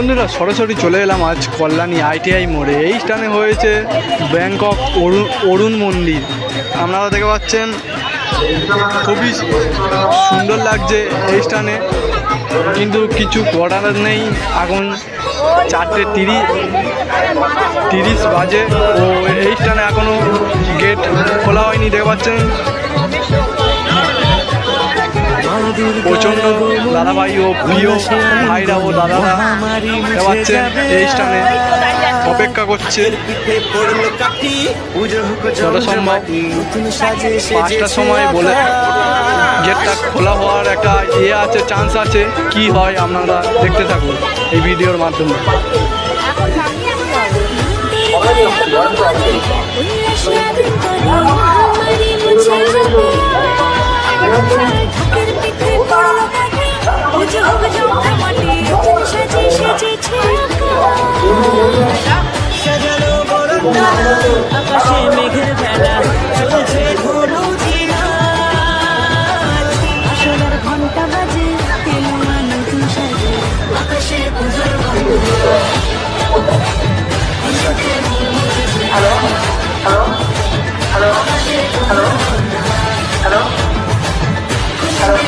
বন্ধুরা সরাসরি চলে এলাম আজ কল্যাণী আইটিআই মোড়ে। এই স্থানে হয়েছে ব্যাংকক অরুণ মন্দির। আপনারা দেখতে পাচ্ছেন খুবই সুন্দর লাগছে এই স্থানে, কিন্তু কিছু করার নেই। এখন 4:30 বাজে ও এই স্থানে এখনও গেট খোলা হয়নি। দেখতে পাচ্ছেন প্রচণ্ড দাদাভাই ও প্রিয় ভাইরা ও দাদারা পাচ্ছেন এই স্থানে অপেক্ষা করছে। যত সম্ভব 5টার সময় বলে গেটটা খোলা হওয়ার একটা আছে, চান্স আছে। কি হয় আপনারা দেখতে থাকুন এই ভিডিওর মাধ্যমে। আকাশে মেঘের ভেলা চলছে আসলের ঘন্টা বাজে নতুন সাজে আকাশে পুজোর hello hello hello hello hello hello hello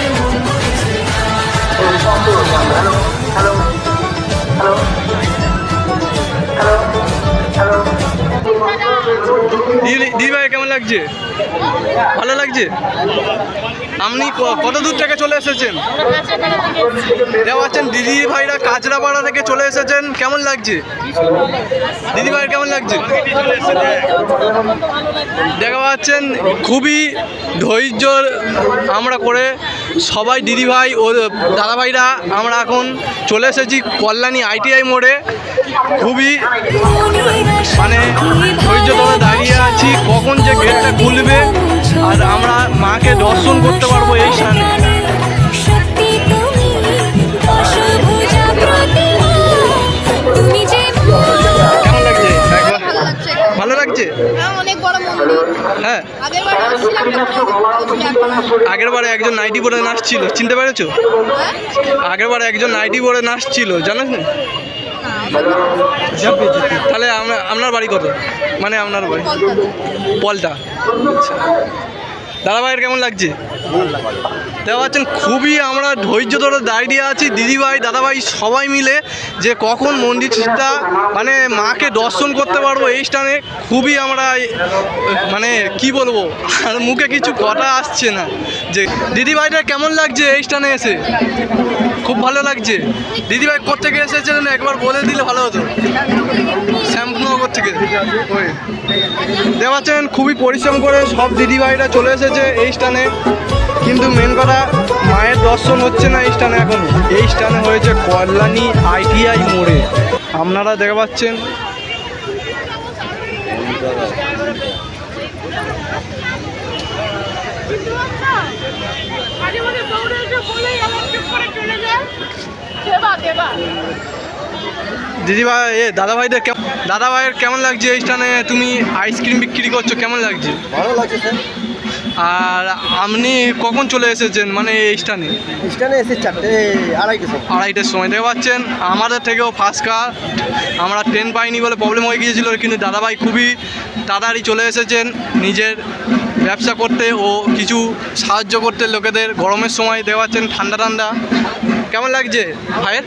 hello hello. দিদি ভাই কেমন লাগছে? ভালো লাগছে। আপনি কত দূর থেকে চলে এসেছেন? দেখতে পাচ্ছেন দিদি ভাইরা কাঁচরাপাড়া থেকে চলে এসেছেন। কেমন লাগছে দিদি ভাইয়ের? কেমন লাগছে? দেখা পাচ্ছেন খুবই ধৈর্য আমরা করে সবাই দিদি ভাই ও দাদা ভাইরা আমরা এখন চলে এসেছি কল্যাণী আইটিআই মোড়ে। খুবই মানে ধৈর্য ধরে দাঁড়িয়ে আছি কখন যে গেটটা খুলবে আর আমরা মাকে দর্শন করতে পারবো এই স্থানে। কেমন লাগছে? ভালো লাগছে। হ্যাঁ, আগের বারে একজন নাইটি পরে নাচছিল, চিনতে পেরেছো? আগের বারে একজন নাইটি পরে নাচছিল, জানিস না? তাহলে আপনার বাড়ি কত? মানে আপনার বাড়ি পলটা। দাদা ভাইয়ের কেমন লাগছে? দেখতে পাচ্ছেন খুবই আমরা ধৈর্য ধরে দাঁড়িয়ে আছি দিদিভাই দাদাভাই সবাই মিলে যে কখন মন্দিরটা মানে মাকে দর্শন করতে পারবো এই স্থানে। খুবই আমরা মানে কি বলবো, আর মুখে কিছু কথা আসছে না। যে দিদিভাইটা কেমন লাগছে এই স্থানে এসে? খুব ভালো লাগছে। দিদিভাই কোথেকে এসেছিলেন একবার বলে দিলে ভালো হতো। শ্যামনগর থেকে। ওই দেখতে পাচ্ছেন খুবই পরিশ্রম করে সব দিদিভাইরা চলে এসেছে এই স্থানে, কিন্তু মেন কথা মায়ের দর্শন হচ্ছে না এই স্থানে এখনো। এই স্থানে হয়েছে কল্যাণী আইটিআই মোড়ে। আপনারা দেখতে পাচ্ছেন দিদিভাই দাদাভাইদের দাদাভাইয়ের কেমন লাগছে এই স্থানে? তুমি আইসক্রিম বিক্রি করছো, কেমন লাগছে? ভালো লাগছে স্যার। আর আপনি কখন চলে এসেছেন মানে এই স্থানে? এসে 4:30 সময়। দেখতে পাচ্ছেন আমাদের থেকেও ফার্স্ট কার, আমরা ট্রেন পাইনি বলে প্রবলেম হয়ে গিয়েছিল, কিন্তু দাদাভাই খুবই তাড়াতাড়ি চলে এসেছেন নিজের ব্যবসা করতে ও কিছু সাহায্য করতে লোকেদের গরমের সময়। দেখতে পাচ্ছেন ঠান্ডা ঠান্ডা। কেমন লাগছে ভাইয়ের?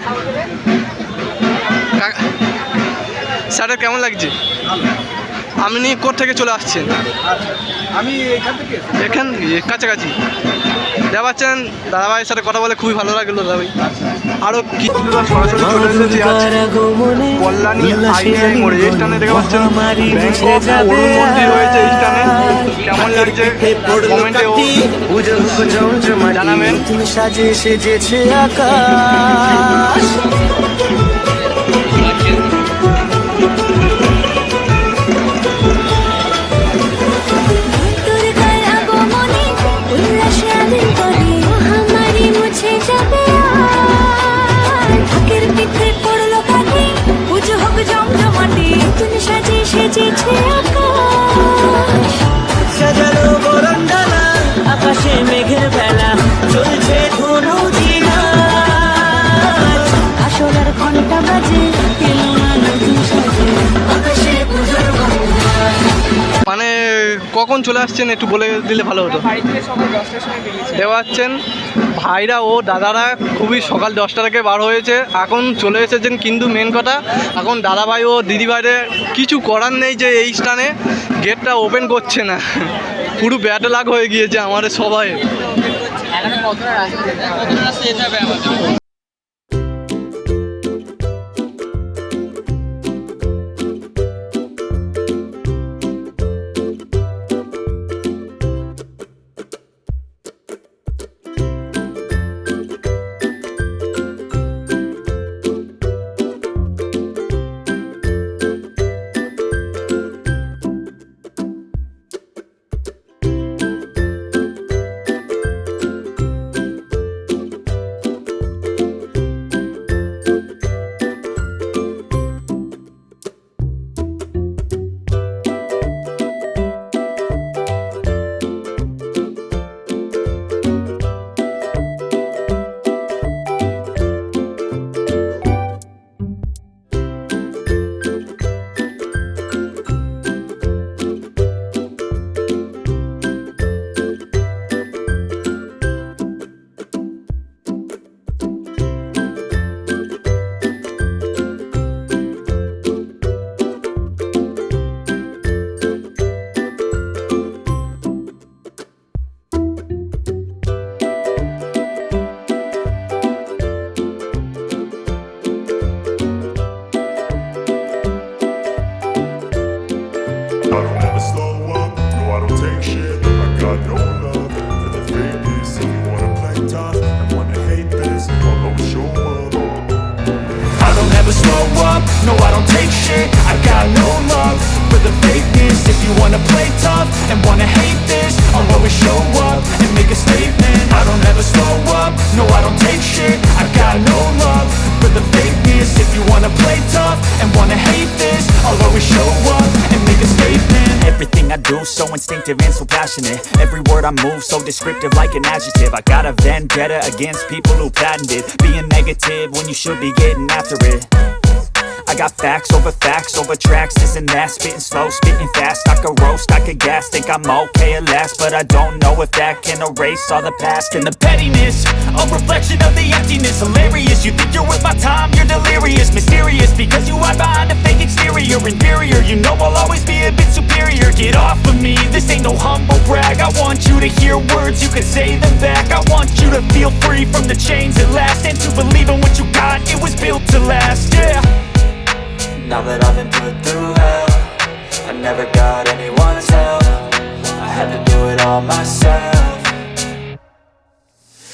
স্যারের কেমন লাগছে? আপনি কোথা থেকে চলে আসছেন? আমি এখান কাছাকাছি। দেখতে পাচ্ছেন দাদাভাইয়ের সাথে কথা বলে খুবই ভালো লাগলো দাদাভাই। আরও কি সরাসরি চলে এসেছি আজ কল্যাণী আইটিআই মোড়ে। এই স্থানে দেখতে পাচ্ছেন ব্যাংকক অরুণ মন্দির হয়েছে এই স্থানে। কেমন লাগছে কমেন্টেও জানাবেন। সাজে সেজেছে আকাশ সাজানো বরণডালা আকাশে মেঘের বেলা চলছে ধনু জিনা আসলের ঘন্টা কখন চলে আসছেন একটু বলে দিলে ভালো হতো। বাড়ি থেকে সকাল 10টার সময় বেরিয়েছে। দেখতে পাচ্ছেন ভাইরা ও দাদারা খুবই সকাল 10টা থেকে বার হয়েছে, এখন চলে এসেছেন। কিন্তু মেন কথা এখন দাদাভাই ও দিদিভাইরে কিছু করার নেই যে এই স্থানে গেটটা ওপেন করছে না। পুরো ব্যাড লাগ হয়ে গিয়েছে আমাদের সবাই। এখানে কতটা রাস্তা যেতে হবে আমাদের? I don't ever slow up, no I don't take shit. I got no love for the fakeness. If you wanna play tough and wanna hate this, I'll always show up. I don't ever slow up, no I don't take shit. I got no love for the fakeness. If you wanna play tough and wanna hate this, I'll always show up and make a statement. I don't ever slow up, no I don't take shit. I got no love for the fakeness. If you wanna play tough and wanna hate this, I'll always show up and make a statement. Everything I do so instinctive and so passionate. Every word I move so descriptive like an adjective. I got a vendetta against people who patented being negative when you should be getting after it. I got facts over tracks, this and that. Spitting slow, spitting fast. I could roast, I could gas. Think I'm okay at last, but I don't know if that can erase all the past. And the pettiness, a reflection of the emptiness. Hilarious, you think you're worth my time, you're delirious. Mysterious, because you hide behind a fake exterior. Inferior, you know I'll always be a bit superior. Get off of me, this ain't no humble brag. I want you to hear words, you can say them back. I want you to feel free from the chains at last, and to believe in what you got, it was built to last, yeah. Now that I've been put through hell, I never got anyone's help. I had to do it all myself.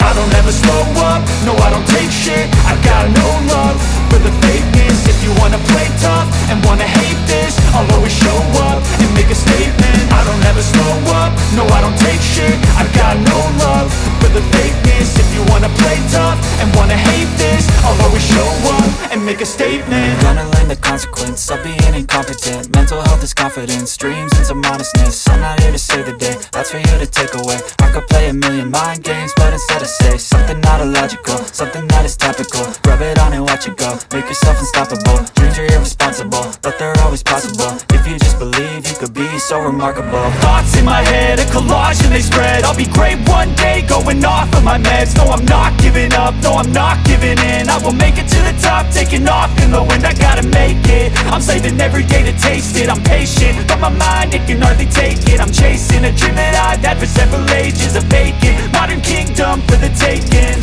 I don't ever slow up, no I don't take shit. I got no love for the fakeness. If you wanna play tough and wanna hate this, I'll always show up and make a statement. I don't ever slow up, no I don't take shit. I got no love for the fakeness. If you wanna play tough and wanna hate this, I'll always show up and make a statement. Gonna learn the consequence of being incompetent. Mental health is confidence, dreams and some modestness. I'm not here to save the day, that's for you to take away. I could play a million mind games, but instead I say something not illogical, something that is topical. Rub it on and watch it go, make yourself unstoppable. Dreams are irresponsible, but they're always possible. If you just believe, you could be so remarkable. Thoughts in my head, a collage and they spread. I'll be great one day, going off of my meds. No, I'm not giving up, no, I'm not giving in. I will make it to the top, taking off in the wind. I gotta make it, I'm saving every day to taste it. I'm patient, but my mind, it can hardly take it. I'm chasing a dream that I've had for several ages. A vacant, modern kingdom for the taking.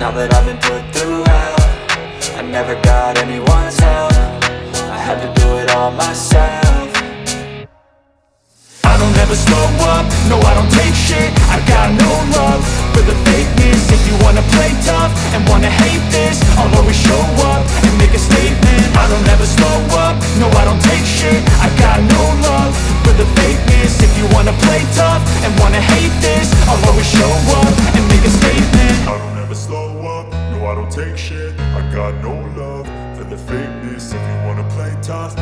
Now that I've been put through hell, I never got anyone's help. I had to do it all myself. I don't ever slow up, no I don't take shit. I got no love for the fakeness. If you wanna play tough and wanna hate this, I'll always show up and make a statement. I don't ever slow up, no I don't take shit. I got no love for the fakeness. If you wanna play tough and wanna hate this, I'll always show up and make a statement. I don't ever slow up, no I don't take shit. I got no love for the fakeness. If you wanna play tough